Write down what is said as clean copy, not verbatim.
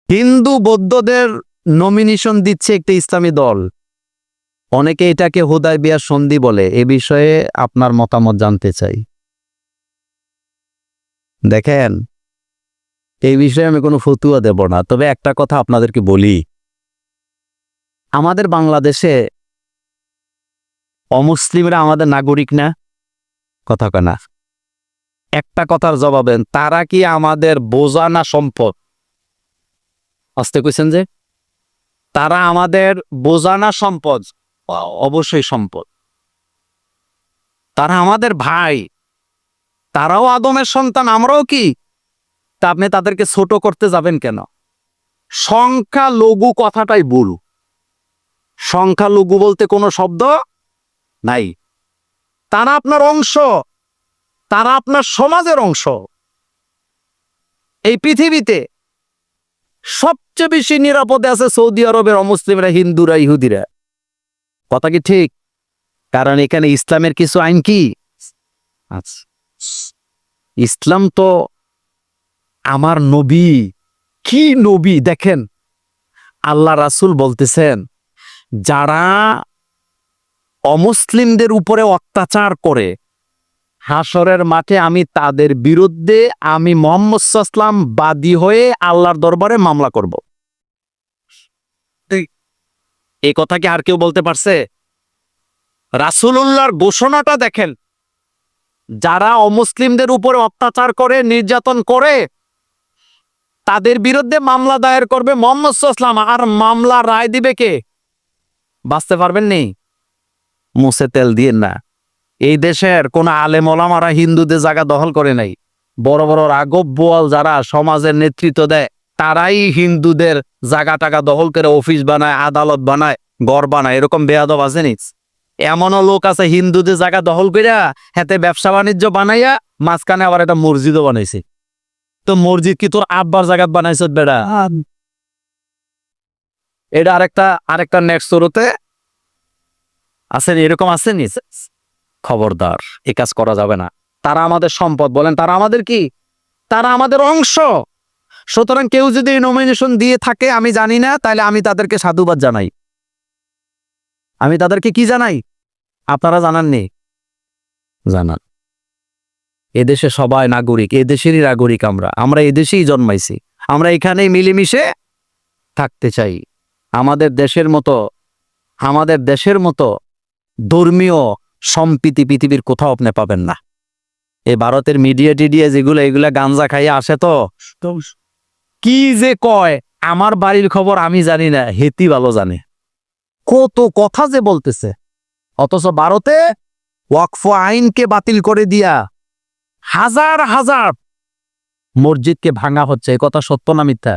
হিন্দু বৌদ্ধদের নমিনেশন দিচ্ছে একটা ইসলামী দল, অনেকে এটাকে হুদায়বিয়া সন্ধি বলে। এ বিষয়ে আপনার মতামত জানতে চাই। দেখেন, এই বিষয়ে আমি কোনো ফতুয়া দেব না, তবে একটা কথা আপনাদেরকে বলি, আমাদের বাংলাদেশে অমুসলিমরা আমাদের নাগরিক না? কথা কেনা একটা কথার জবাব দেন, তারা কি আমাদের বোঝা না সম্পদ? আসতে কইছেন যে তারা আমাদের বোঝা না সম্পদ? অবশ্যই সম্পদ। তারা আমাদের ভাই, তারাও আদমের সন্তান, আমরাও কি? তা আপনি তাদেরকে ছোট করতে যাবেন কেন? সংখ্যালঘু কথাটাই ভুল। সংখ্যালঘু বলতে কোনো শব্দ নাই। তারা আপনার অংশ, তারা আপনার সমাজের অংশ। এই পৃথিবীতে সবচেয়ে বেশি নিরাপদে আছে সৌদি আরবের অমুসলিমরা, হিন্দুরা, ইহুদিরা। কথা কি ঠিক? কারণ এখানে ইসলামের কিছু আইন কি আচ্ছা, ইসলাম তো আমার নবী, কি নবী দেখেন, আল্লাহ রাসূল বলতেছেন, যারা অমুসলিমদের উপরে অত্যাচার করে হাসরের মাঠে আমি তাদের বিরুদ্ধে আমি মুহাম্মদ সাল্লাল্লাহু আলাইহি ওয়াসাল্লাম বাদী হয়ে আল্লাহর দরবারে মামলা করব। এই কথা কি আর কেউ বলতে পারছে? রাসূলুল্লাহর ঘোষণাটা দেখেন, যারা অমুসলিমদের উপরে অত্যাচার করে, নির্যাতন করে, তাদের বিরুদ্ধে মামলা দায়ের করবে মুহাম্মদ সাল্লাল্লাহু আলাইহি ওয়াসাল্লাম। আর মামলা রায় দিবে কে? বাঁচতে পারবেন নি? মুছে তেল দিয়ে না। এই দেশের কোন আলেম ওলামারা হিন্দুদের জায়গা দখল করে নাই। বড় বড় রাঘব বোয়াল যারা সমাজের নেতৃত্ব দেয়, তারাই হিন্দুদের জায়গা টাকা দখল করে অফিস বানায়, আদালত বানায়, ঘর বানায়। এরকম বেয়াদব আছে নি? এমনও লোক আছে হিন্দুদের জায়গা দখল কইরা হাতে ব্যবসা বাণিজ্য বানাইয়া মাঝখানে আবার একটা মসজিদও বানাইছে। তো মসজিদ কি তোর আব্বার জায়গা বানাইছ বেড়া? এটা আরেকটা নেক্সট শুরুতে আছেন, এরকম আছেন। খবরদার, এ কাজ করা যাবে না। তারা আমাদের সম্পদ বলেন, তারা আমাদের কি? তারা আমাদের অংশ। সুতরাং কেউ যদি নমিনেশন দিয়ে থাকে, আমি জানি না, তাহলে আমি তাদেরকে সাধুবাদ জানাই। আমি তাদেরকে কি জানাই? আপনারা জানাননি? জানান। এদেশে সবাই নাগরিক, এদেশেরই নাগরিক। আমরা এদেশেই জন্মাইছি, আমরা এখানেই মিলেমিশে থাকতে চাই। আমাদের দেশের মতো ধর্মীয় সম্প্রীতি পৃথিবীর কোথাও আপনি পাবেন না। এই ভারতের মিডিয়া টিডিয়া যেগুলো, এগুলা গাঞ্জা খাইয়া আসে, তো কি যে কয়, আমার বাড়ির খবর আমি জানি না, হেতি ভালো জানে। কত কথা যে বলতেছে, অথচ ভারতে ওয়াকফ আইনকে বাতিল করে দিয়া হাজার হাজার মসজিদকে ভাঙা হচ্ছে। এই কথা সত্য না মিথ্যা?